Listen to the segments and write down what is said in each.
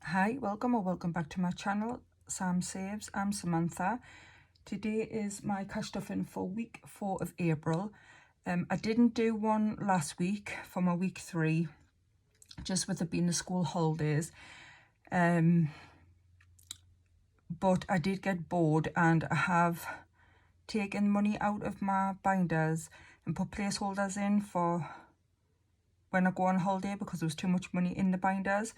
Hi, welcome or welcome back to my channel, Sam Saves. I'm Samantha. Today is my cash stuffing for week 4 of April. I didn't do one last week for my week 3, just with it being the school holidays. But I did get bored and I have taken money out of my binders and put placeholders in for when I go on holiday because there was too much money in the binders.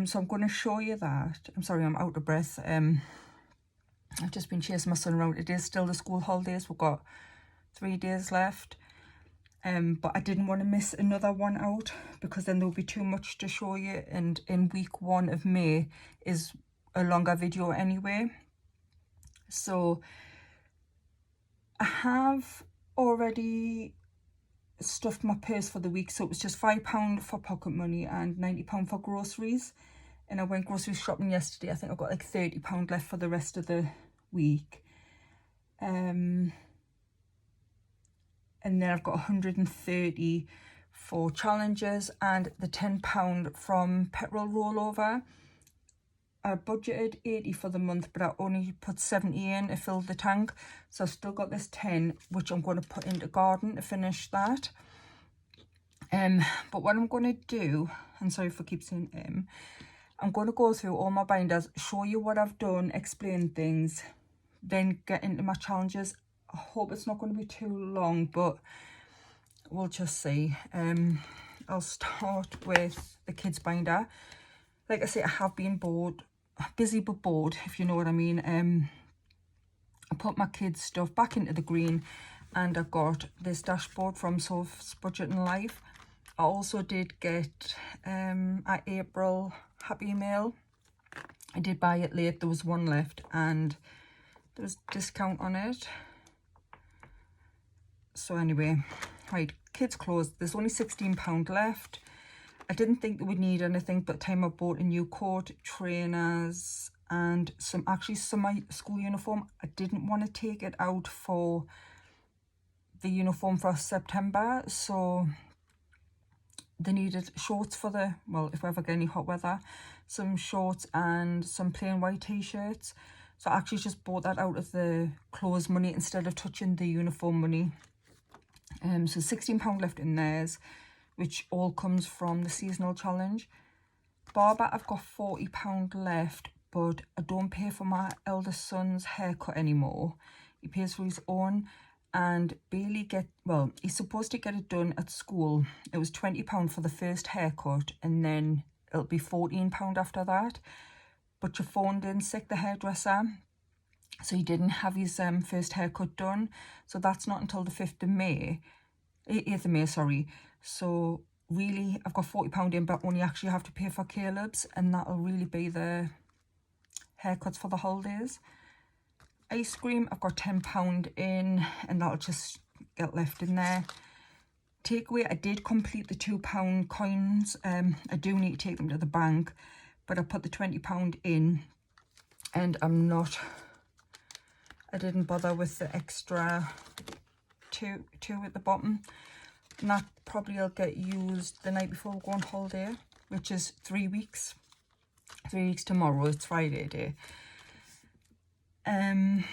So I'm going to show you that. I'm sorry, I'm out of breath. I've just been chasing my son around. It is still the school holidays. We've got 3 days left. But I didn't want to miss another one out because then there'll be too much to show you. And in week 1 of May is a longer video anyway. So I have already stuffed my purse for the week. So it was just £5 for pocket money and £90 for groceries. And I went grocery shopping yesterday. I think I've got like £30 left for the rest of the week. And then I've got 130 for challenges and the £10 from petrol rollover. I budgeted 80 for the month, but I only put 70 in to fill the tank. So I've still got this 10, which I'm going to put into garden to finish that. But what I'm going to do, and sorry for keep saying I'm going to go through all my binders, show you what I've done, explain things, then get into my challenges. I hope it's not going to be too long, but we'll just see. I'll start with the kids binder. Like I say, I have been bored, busy but bored, if you know what I mean. I put my kids' stuff back into the green, and I got this dashboard from Soph's Budget and Life. I also did get a April Happy Mail. I did buy it late, there was one left and there was discount on it. So anyway, right, kids clothes, there's only £16 left. I didn't think they would need anything, but time I bought a new coat, trainers, and some of my school uniform. I didn't want to take it out for the uniform for September, so they needed shorts for the, well, if we ever get any hot weather, some shorts and some plain white t-shirts. So I actually just bought that out of the clothes money instead of touching the uniform money. So £16 left in theirs, which all comes from the seasonal challenge. Barber, I've got £40 left, but I don't pay for my eldest son's haircut anymore. He pays for his own. And Bailey he's supposed to get it done at school. It was £20 for the first haircut, and then it'll be £14 after that. But you phoned in sick, the hairdresser, so he didn't have his first haircut done. So that's not until the 8th of May, sorry. So really, I've got £40 in, but only actually have to pay for Caleb's, and that'll really be the haircuts for the holidays. Ice cream, I've got £10 in, and that'll just get left in there. Takeaway, I did complete the £2 coins. I do need to take them to the bank, but I put the £20 in, and I didn't bother with the extra two at the bottom. And that probably will get used the night before we go on holiday, which is 3 weeks. 3 weeks tomorrow, it's Friday day. I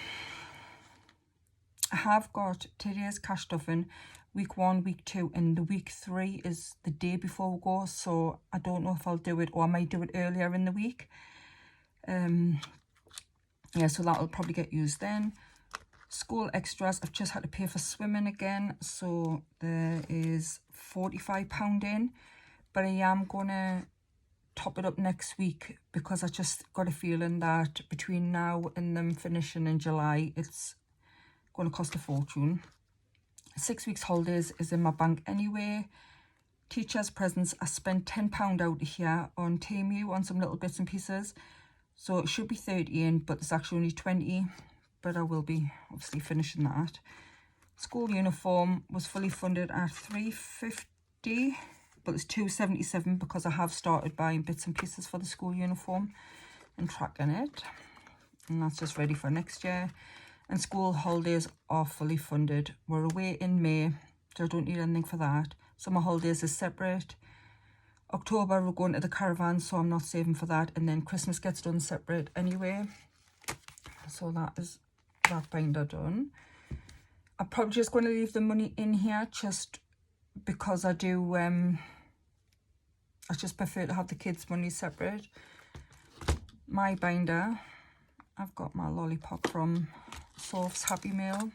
have got today's cash stuffing, week 1, week 2, and the week 3 is the day before we go, so I don't know if I'll do it, or I might do it earlier in the week. Yeah, so that'll probably get used then. School extras, I've just had to pay for swimming again, so there is £45 in, but I am gonna top it up next week because I just got a feeling that between now and them finishing in July, it's going to cost a fortune. 6 weeks holidays is in my bank anyway. Teachers' presents, I spent £10 out here on Temu on some little bits and pieces, so it should be 30 in, but it's actually only 20, but I will be obviously finishing that. School uniform was fully funded at £350, but it's £277 because I have started buying bits and pieces for the school uniform and tracking it, and that's just ready for next year. And school holidays are fully funded. We're away in May, so I don't need anything for that. Summer holidays is separate. October we're going to the caravan, so I'm not saving for that, and then Christmas gets done separate anyway. So that is that binder done. I'm probably just going to leave the money in here just because I do I just prefer to have the kids' money separate. My binder, I've got my lollipop from Soph's Happy Meal.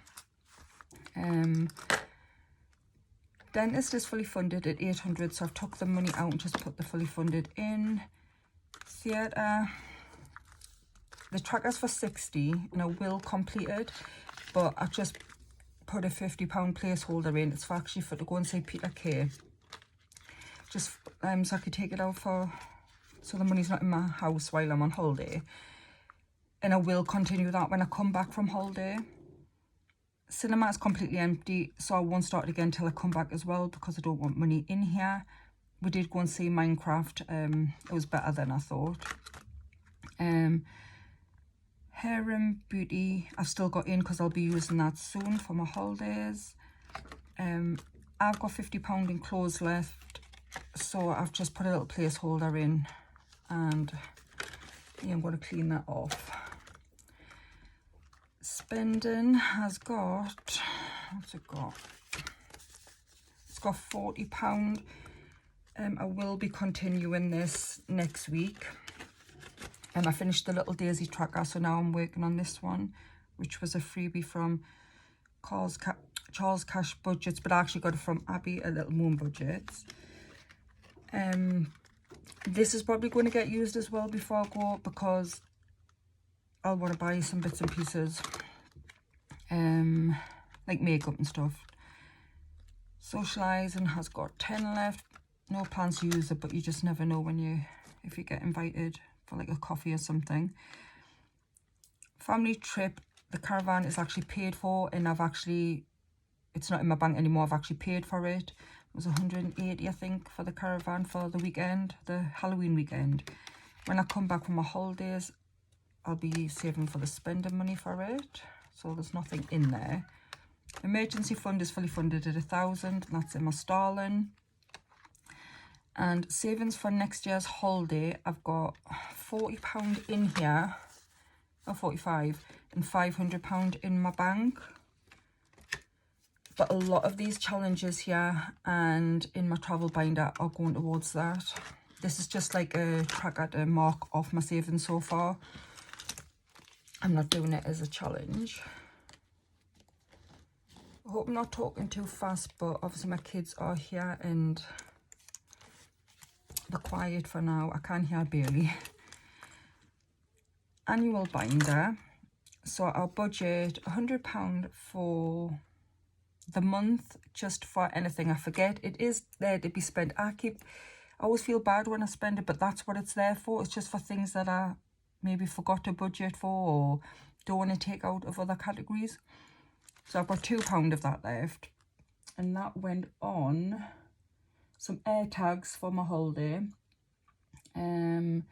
Dentist is fully funded at 800, so I've took the money out and just put the fully funded in. Theatre, the tracker's for 60 and I will complete it, but I've just put a £50 placeholder in. It's for actually for to go and see Peter Kay. Just so I could take it out for, so the money's not in my house while I'm on holiday. And I will continue that when I come back from holiday. Cinema is completely empty, so I won't start it again till I come back as well because I don't want money in here. We did go and see Minecraft. It was better than I thought. Hair and Beauty I've still got in because I'll be using that soon for my holidays. I've got £50 in clothes left, so I've just put a little placeholder in, and yeah, I'm going to clean that off. Spending has got, what's it got? It's got £40. I will be continuing this next week. I finished the little Daisy tracker, so now I'm working on this one, which was a freebie from Charles Cash Budgets, but I actually got it from Abby at Little Moon Budgets. This is probably going to get used as well before I go, because I'll want to buy some bits and pieces, like makeup and stuff. Socialising has got 10 left. No plans to use it, but you just never know when if you get invited for like a coffee or something. Family trip, the caravan is actually paid for, and it's not in my bank anymore. I've actually paid for it. It was 180, I think, for the caravan for the weekend, the Halloween weekend. When I come back from my holidays, I'll be saving for the spending money for it. So there's nothing in there. Emergency fund is fully funded at 1,000, and that's in my Starling. And savings for next year's holiday, I've got £40 in here, or 45, and £500 in my bank. But a lot of these challenges here and in my travel binder are going towards that. This is just like a tracker to mark off my savings so far. I'm not doing it as a challenge. I hope I'm not talking too fast, but obviously my kids are here and they're quiet for now. I can't hear barely. Annual binder. So I'll budget £100 for the month, just for anything I forget. It is there to be spent. I always feel bad when I spend it, but that's what it's there for. It's just for things that I maybe forgot to budget for or don't want to take out of other categories. So I've got £2 of that left, and that went on some air tags for my holiday, a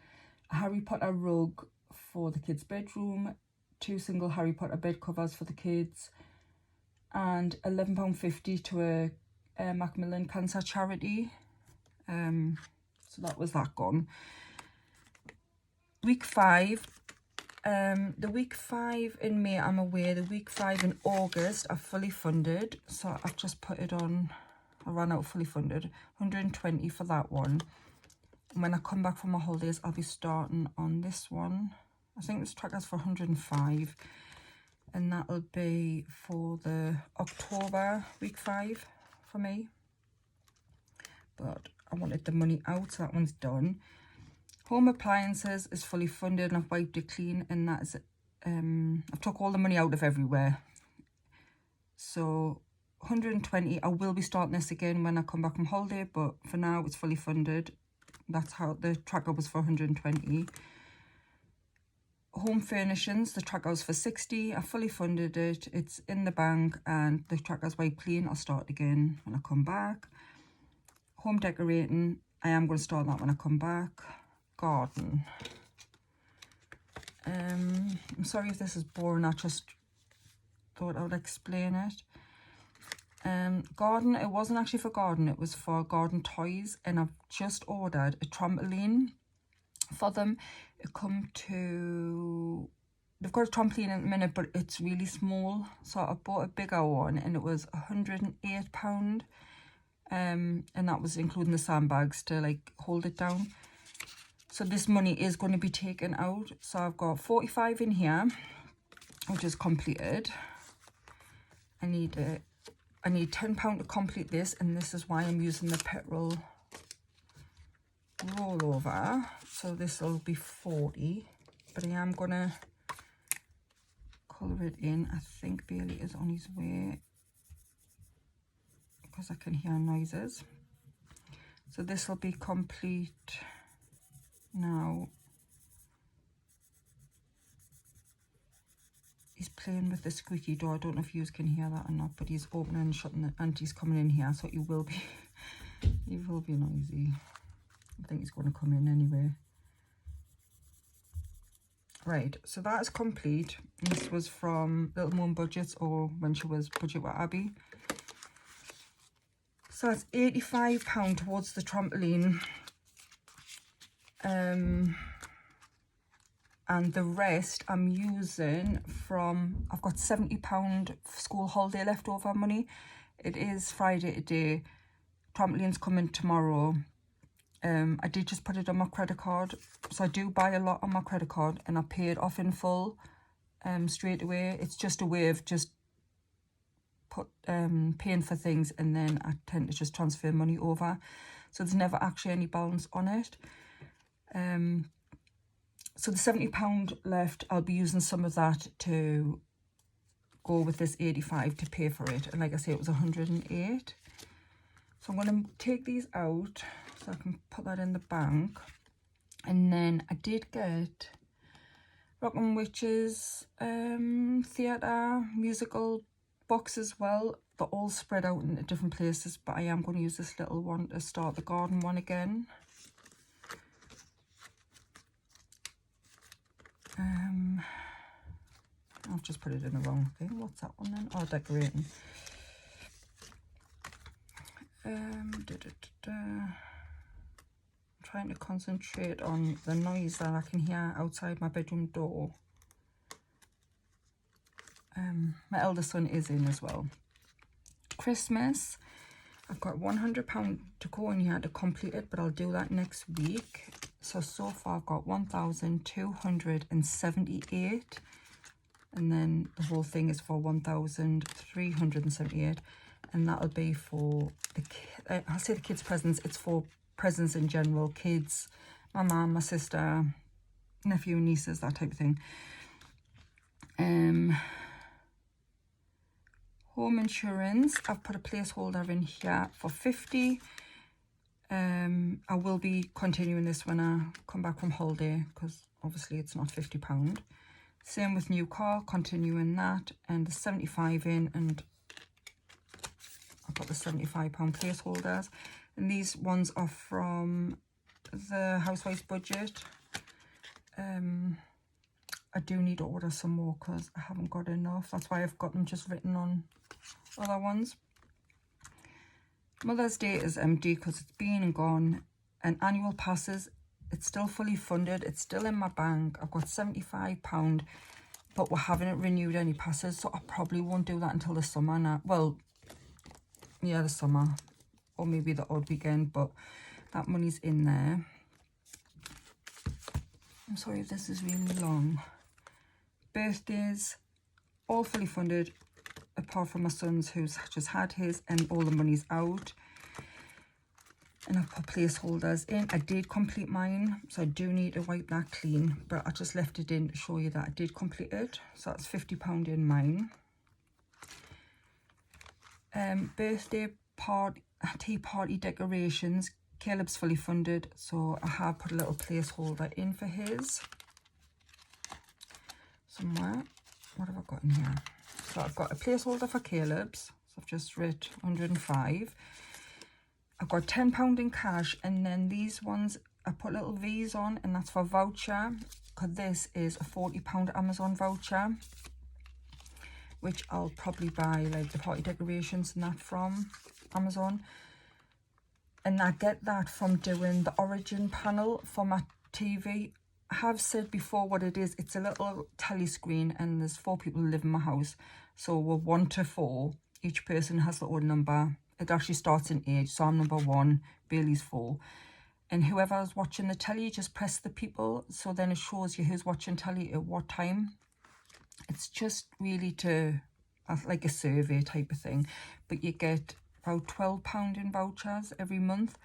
Harry Potter rug for the kids' bedroom, 2 single Harry Potter bed covers for the kids, and £11.50 to a Macmillan Cancer charity. So that was that gone. Week 5. The week 5 in May I'm away. The week 5 in August are fully funded, so I've just put it on. I ran out fully funded, 120 for that one. And when I come back from my holidays, I'll be starting on this one. I think this tracker's for 105, and that'll be for the October week 5 for me. But I wanted the money out, so that one's done. Home appliances is fully funded, and I've wiped it clean, and that is I've took all the money out of everywhere. So 120. I will be starting this again when I come back from holiday, but for now it's fully funded. That's how the tracker was for 120. Home furnishings, the tracker was for 60. I fully funded it. It's in the bank, and the tracker's wiped clean. I'll start again when I come back. Home decorating, I am going to start that when I come back. Garden. I'm sorry if this is boring. I just thought I would explain it. Garden, it wasn't actually for garden, it was for garden toys, and I've just ordered a trampoline for them. It come to, they've got a trampoline in a minute, but it's really small, so I bought a bigger one and it was £108, and that was including the sandbags to like hold it down. So this money is going to be taken out, so I've got 45 in here, which is completed. I need £10 to complete this, and this is why I'm using the petrol rollover. So this will be 40, but I am gonna colour it in. I think Bailey is on his way because I can hear noises. So this will be complete now. He's playing with the squeaky door. I don't know if you can hear that or not, but he's opening and shutting it, and he's coming in here, so he will be noisy. I think he's going to come in anyway. Right, so that is complete. This was from Little Moon Budgets, or when she was Budget with Abby. So that's £85 towards the trampoline. And the rest I'm using from, I've got £70 school holiday leftover money. It is Friday today. Trampoline's coming tomorrow. I did just put it on my credit card. So I do buy a lot on my credit card, and I pay it off in full straight away. It's just a way of just paying for things, and then I tend to just transfer money over. So there's never actually any balance on it. So the £70 left, I'll be using some of that to go with this 85 to pay for it. And like I say, it was 108. So I'm going to take these out so I can put that in the bank. And then I did get Rockin' Witches theatre musical box as well. They're all spread out into different places, but I am going to use this little one to start the garden one again. I've just put it in the wrong thing. What's that one then? Oh, decorating. I'm trying to concentrate on the noise that I can hear outside my bedroom door. My eldest son is in as well. Christmas. I've got £100 to go in here to complete it, but I'll do that next week. So far I've got 1,278, and then the whole thing is for 1,378, and that'll be for the I'll say the kids' presents. It's for presents in general, kids, my mum, my sister, nephew, nieces, that type of thing. Home insurance, I've put a placeholder in here for 50. I will be continuing this when I come back from holiday, because obviously it's not £50. Same with new car, continuing that, and the 75 in, and I've got the £75 placeholders. And these ones are from the Housewives budget. I do need to order some more because I haven't got enough. That's why I've got them just written on other ones. Mother's Day is empty because it's been and gone. And annual passes, it's still fully funded. It's still in my bank. I've got £75, but we haven't renewed any passes, so I probably won't do that until the summer now. Well, yeah, the summer, or maybe the odd weekend, but that money's in there. I'm sorry if this is really long. Birthdays, all fully funded, apart from my son's, who's just had his, and all the money's out. And I've put placeholders in. I did complete mine, so I do need to wipe that clean, but I just left it in to show you that I did complete it. So that's £50 in mine. Birthday tea party decorations, Caleb's fully funded, so I have put a little placeholder in for his somewhere. What have I got in here? So I've got a placeholder for Caleb's, so I've just written 105. I've got £10 in cash, and then these ones I put little V's on, and that's for voucher, because this is a £40 Amazon voucher. which I'll probably buy like the party decorations and that from Amazon. And I get that from doing the origin panel for my TV. I have said before what it is. It's a little telly screen, and there's 4 people who live in my house. So we're 1 to 4. Each person has their own number. It actually starts in age. So I'm number 1, Bailey's 4. And whoever's watching the telly, just press the people. So then it shows you who's watching telly at what time. It's just really to, like a survey type of thing. But you get about £12 in vouchers every month.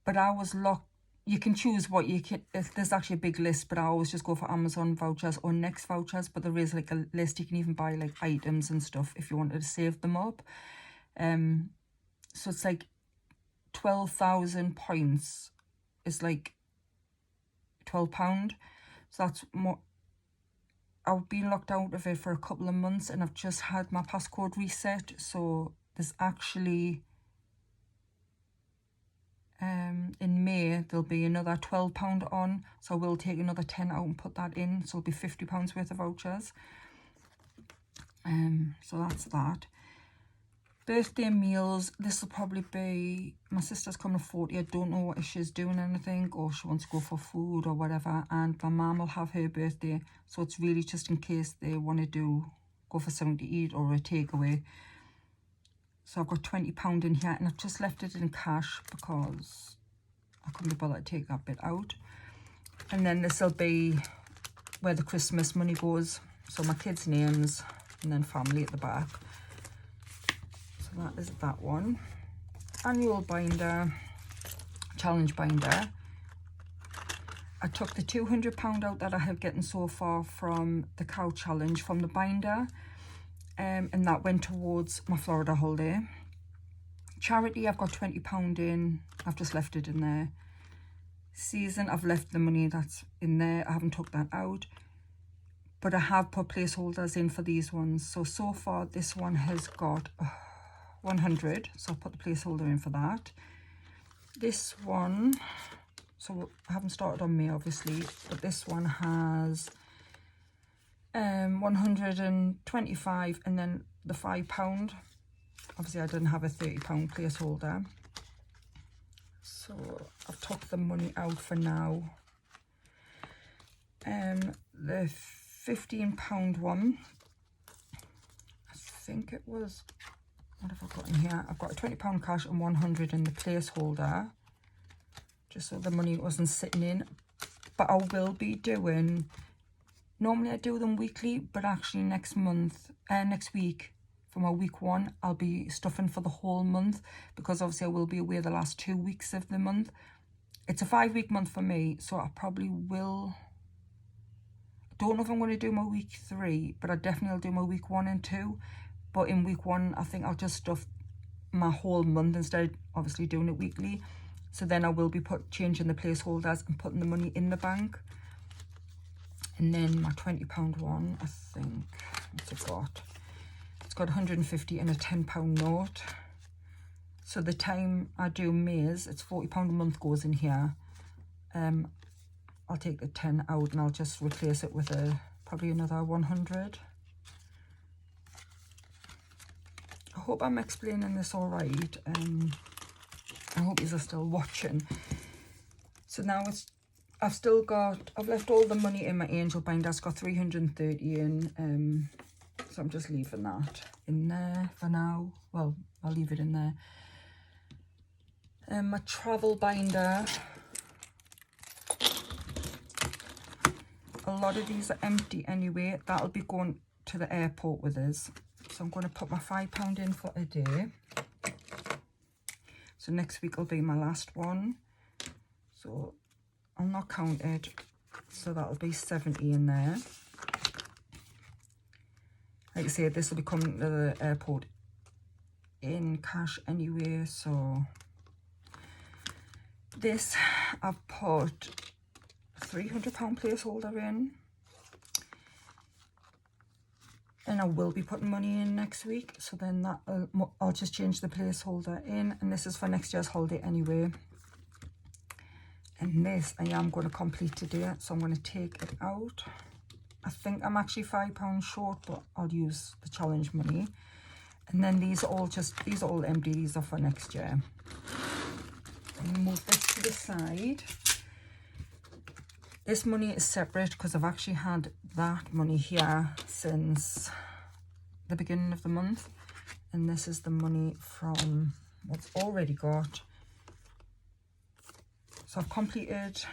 But I was locked. You can choose what you can. There's actually a big list, but I always just go for Amazon vouchers or Next vouchers. But there is like a list. You can even buy like items and stuff if you wanted to save them up. So it's like 12,000 points is like £12. So that's more. I've been locked out of it for a couple of months, and I've just had my passcode reset. So there's actually in May there'll be another £12 on, so I will take another 10 out and put that in, so it'll be £50 worth of vouchers. So that's that. Birthday meals, this will probably be, my sister's coming to 40. I don't know if she's doing anything or she wants to go for food or whatever, and my mum will have her birthday, so it's really just in case they want to go for something to eat or a takeaway. So I've got £20 in here, and I've just left it in cash because I couldn't be bothered to take that bit out. And then this will be where the Christmas money goes. So my kids' names and then family at the back. So that is that one. Annual binder, challenge binder. I took the £200 out that I have gotten so far from the cow challenge from the binder. And that went towards my Florida holiday. Charity, I've got £20 in. I've just left it in there. Season, I've left the money that's in there. I haven't took that out. But I have put placeholders in for these ones. So far, this one has got 100. So I'll put the placeholder in for that. This one, so I haven't started on May, obviously. But this one has 125, and then the £5. Obviously I didn't have a £30 placeholder, so I've took the money out for now. The £15 one, I think it was, what have I got in here? I've got a £20 cash and 100 in the placeholder, just so the money wasn't sitting in. But I will be doing, normally I do them weekly, but actually next week for my week 1, I'll be stuffing for the whole month, because obviously I will be away the last 2 weeks of the month. It's a 5-week month for me, so I probably will, I don't know if I'm going to do my week 3, but I definitely will do my week 1 and 2. But in week 1, I think I'll just stuff my whole month instead of obviously doing it weekly. So then I will be changing the placeholders and putting the money in the bank. And then my £20 one, I think, what's it got? It's got 150 and a £10 note. So the time I do May's, it's £40 a month goes in here. I'll take the 10 out and I'll just replace it with probably another 100. I hope I'm explaining this all right. I hope you're still watching. So now I've left all the money in my angel binder. It's got 330 in. So I'm just leaving that in there for now. Well, I'll leave it in there. My travel binder. A lot of these are empty anyway. That'll be going to the airport with us. So I'm going to put my £5 in for a day. So next week will be my last one. So I'll not count it. So that'll be 70 in there. Like I say, this will be coming to the airport in cash anyway. So this, I've put a £300 placeholder in. And I will be putting money in next week. So then I'll just change the placeholder in. And this is for next year's holiday anyway. And this I am going to complete today. So I'm going to take it out. I think I'm actually £5 short, but I'll use the challenge money. And then these are all empty. These are for next year. And move this to the side. This money is separate because I've actually had that money here since the beginning of the month. And this is the money from what's already got. So I've completed,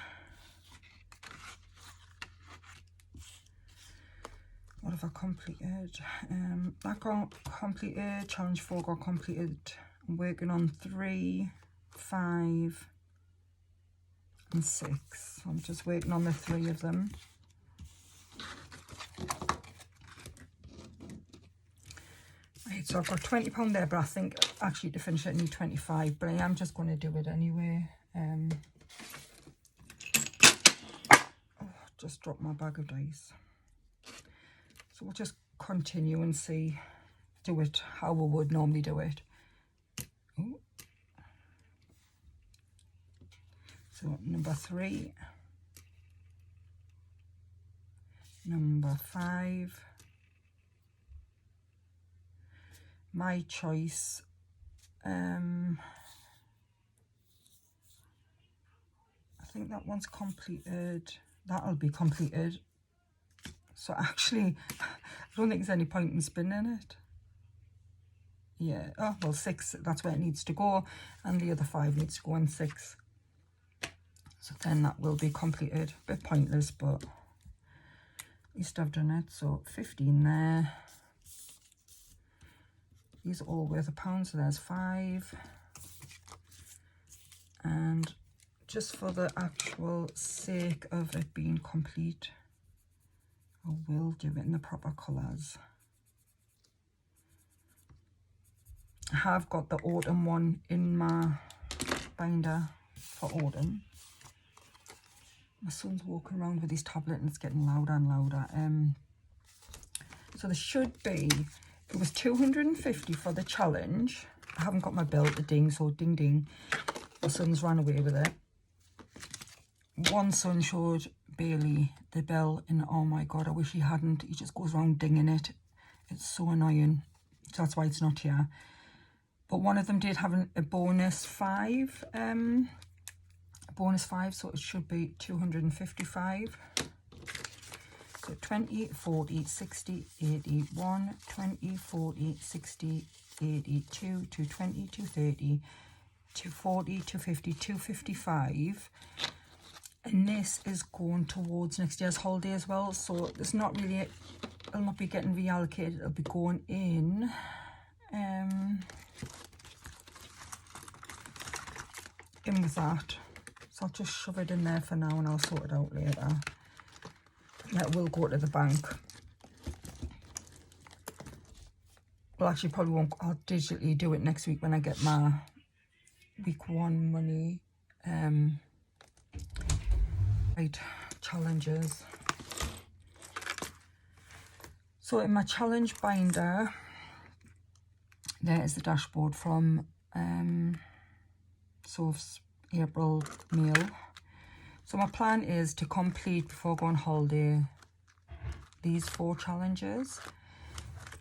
what have I completed? That got completed, challenge 4 got completed. I'm working on 3, 5 and 6. I'm just waiting on the 3 of them. Right, so I've got £20 there, but I think actually to finish it I need 25, but I am just going to do it anyway. Just dropped my bag of dice. So we'll just continue and do it how we would normally do it. Ooh. So number 3, number 5, my choice, I think that one's completed. That'll be completed. So actually, I don't think there's any point in spinning it. Yeah, oh, well, 6, that's where it needs to go. And the other 5 needs to go in 6. So then that will be completed. A bit pointless, but at least I've done it. So 15 there. These are all worth £1, so there's 5. And just for the actual sake of it being complete, I will do it in the proper colours. I have got the autumn one in my binder for autumn. My son's walking around with his tablet and it's getting louder and louder. So there should be, it was 250 for the challenge. I haven't got my bill to ding, so ding ding. My son's ran away with it. One son showed Bailey the bell and oh my god, I wish he hadn't. He just goes around dinging it. It's so annoying. So that's why it's not here. But one of them did have a bonus 5. Bonus 5, so it should be 255. So 20, 40, 60, 81, 20, 40, 60, 82, 220, 230, 240, 250, 255. And this is going towards next year's holiday as well. So there's not really, it'll not be getting reallocated. It'll be going in. In with that. So I'll just shove it in there for now and I'll sort it out later. That will go to the bank. Well, actually probably won't. I'll digitally do it next week when I get my week 1 money. Right, challenges. So in my challenge binder, there is the dashboard from Soph's April mail. So my plan is to complete before going on holiday these 4 challenges.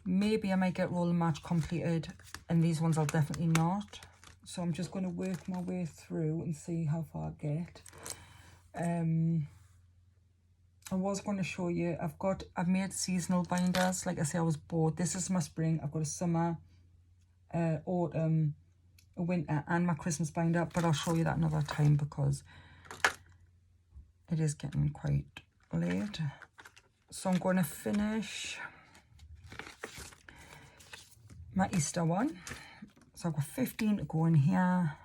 Maybe I might get roll and match completed, and these ones I'll definitely not. So I'm just going to work my way through and see how far I get. I was going to show you, I've made seasonal binders. Like I say, I was bored. This is my spring. I've got a summer, autumn, a winter and my Christmas binder, but I'll show you that another time because it is getting quite late. So I'm going to finish my Easter one. So I've got 15 to go in here,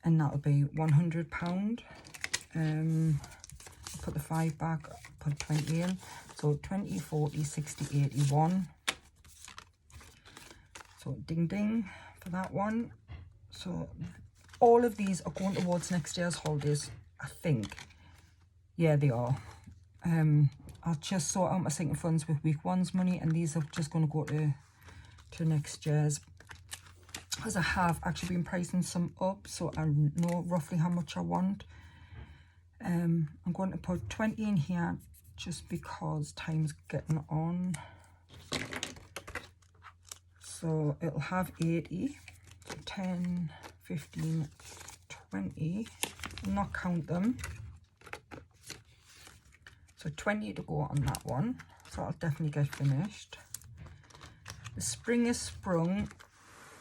and that'll be £100. Put the 5 back, put 20 in. So 20, 40, 60, 81. So ding ding for that one. So all of these are going towards next year's holidays, I think. Yeah, they are. I'll just sort out my sinking funds with week 1's money, and these are just going to go to next year's, because I have actually been pricing some up, so I know roughly how much I want. I'm going to put 20 in here, just because time's getting on. So it'll have 80, so 10, 15, 20, I'll not count them. So 20 to go on that one, so I'll definitely get finished. The spring is sprung.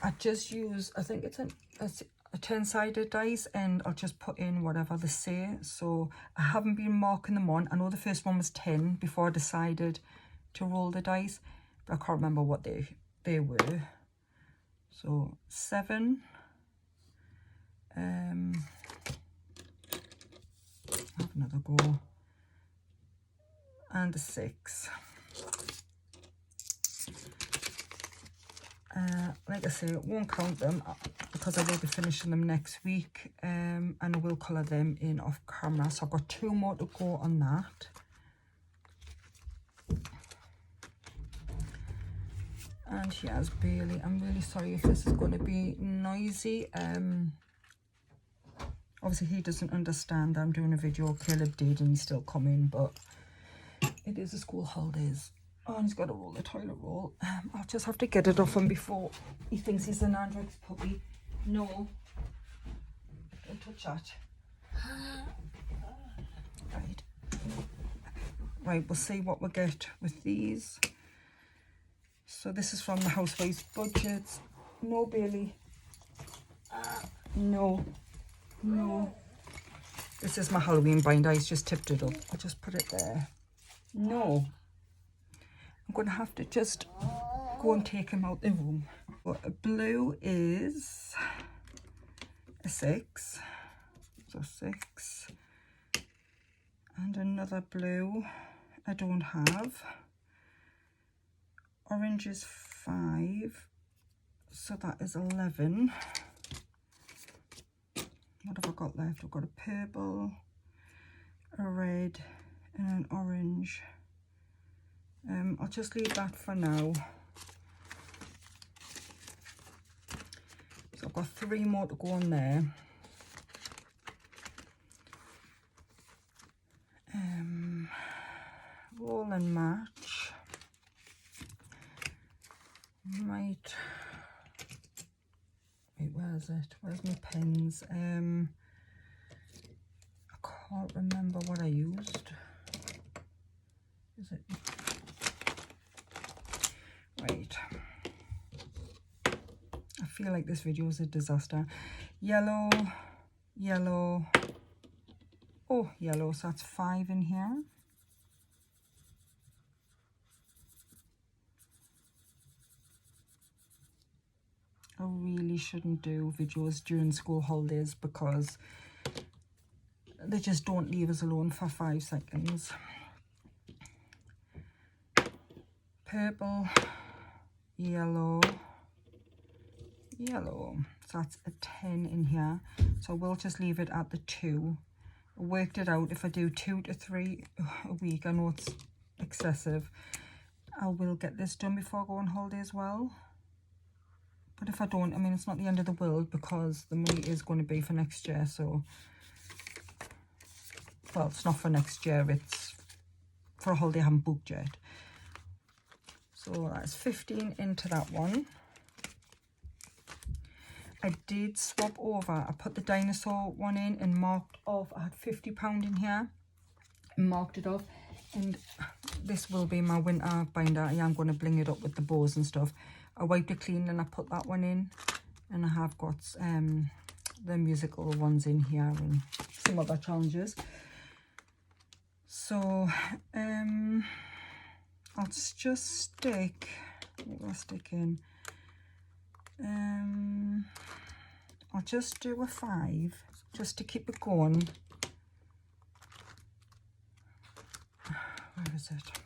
I just use, I think it's a 10-sided dice, and I'll just put in whatever they say. So I haven't been marking them on. I know the first one was 10 before I decided to roll the dice, but I can't remember what they were. So 7, have another go, and a 6. Like I say, I won't count them because I will be finishing them next week, and I will colour them in off camera. So I've got 2 more to go on that. And here's Bailey. I'm really sorry if this is going to be noisy. Obviously he doesn't understand I'm doing a video. Caleb did, and he's still coming, but it is the school holidays. Oh, and he's got to roll the toilet roll. I'll just have to get it off him before he thinks he's an Andrex puppy. No, don't touch that. Right, we'll see what we get with these. So this is from the Housewives Budgets. No, Bailey. No. This is my Halloween binder. He's just tipped it up. I'll just put it there. No. I'm going to have to just go and take him out the room. But a blue is a 6. So 6. And another blue I don't have. Orange is 5. So that is 11. What have I got left? I've got a purple, a red, and an orange. I'll just leave that for now. So I've got 3 more to go on there. Roll and match. Right. Wait, where is it? Where's my pens? I can't remember what I used. Is it? Right. I feel like this video is a disaster. Yellow, yellow. Oh, yellow. So that's 5 in here. I really shouldn't do videos during school holidays because they just don't leave us alone for 5 seconds. Purple, yellow, yellow. So that's a 10 in here. So we'll just leave it at the 2. I worked it out. If I do 2 to 3 a week, I know it's excessive. I will get this done before I go on holiday as well. But if I don't, I mean, it's not the end of the world because the money is going to be for next year. So, well, it's not for next year. It's for a holiday I haven't booked yet. So that's 15 into that one. I did swap over. I put the dinosaur one in and marked off. I had £50 in here and marked it off. And this will be my winter binder. I am going to bling it up with the bows and stuff. I wiped it clean and I put that one in. And I have got the musical ones in here and some other challenges. So I'll just stick, what will I stick in? I'll just do a 5 just to keep it going. Where is it?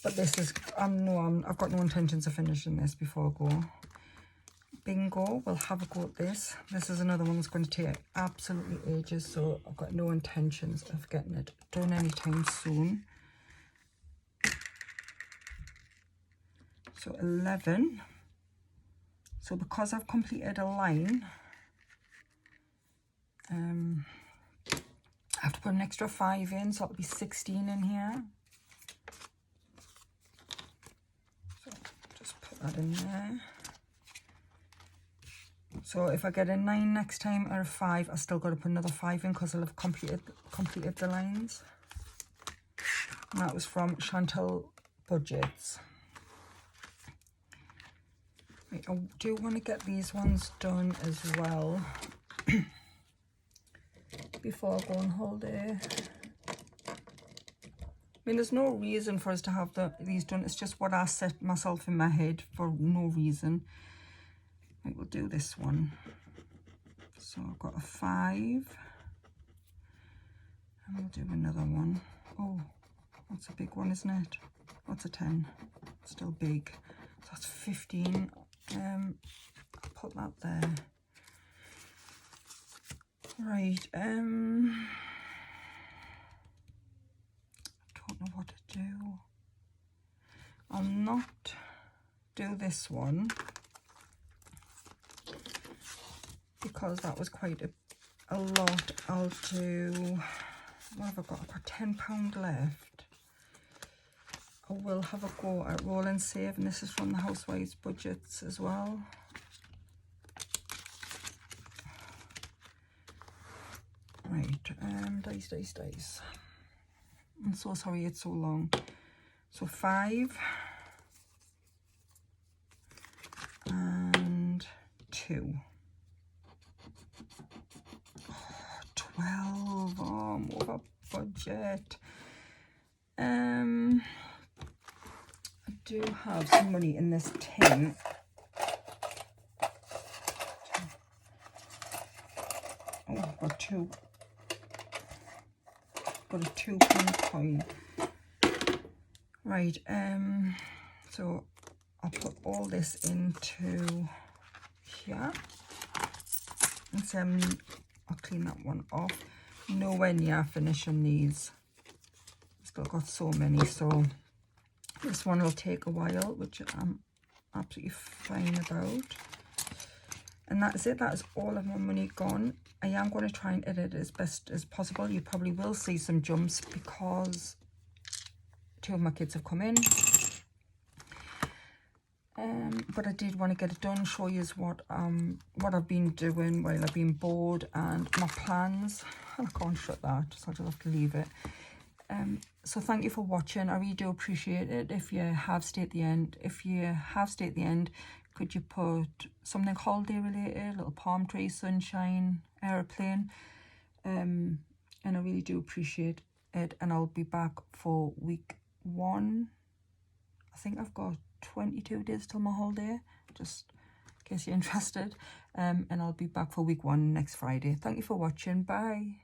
But this is, I've got no intentions of finishing this before I go. Bingo, we'll have a go at this. This is another one that's going to take absolutely ages, so I've got no intentions of getting it done anytime soon. So 11. So because I've completed a line, I have to put an extra 5 in, so it'll be 16 in here. So just put that in there. So if I get a 9 next time or a 5, I still got to put another 5 in because I'll have completed the lines. And that was from Chantel Budgets. Right, I do want to get these ones done as well before I go on holiday. I mean, there's no reason for us to have these done. It's just what I set myself in my head for no reason. Right, we'll do this one. So I've got a 5. And we'll do another one. Oh, that's a big one, isn't it? That's a 10. Still big. So that's 15. I'll put that there. Right. I don't know what to do. I'll not do this one because that was quite a lot. I'll do, what have I got? I've got £10 left. I will have a go at Roll and Save, and this is from the Housewives Budgets as well. Right, dice. I'm so sorry it's so long. So 5 and 2. 12. Oh, I'm over budget. I do have some money in this tin. Oh, I've got 2. Got a £2 coin. Right, so I'll put all this into here. And so I'll clean that one off. Nowhere near finishing these. Still got so many, so this one will take a while, which I'm absolutely fine about. And that's it. That is all of my money gone. I am going to try and edit as best as possible. You probably will see some jumps because 2 of my kids have come in. But I did want to get it done, show you what I've been doing while I've been bored and my plans. I can't shut that, so I'll just have to leave it. So thank you for watching. I really do appreciate it. If you have stayed at the end, could you put something holiday related, little palm tree, sunshine, airplane, and I really do appreciate it. And I'll be back for week 1. I think I've got 22 days till my holiday, just in case you're interested. And I'll be back for week 1 next Friday. Thank you for watching. Bye.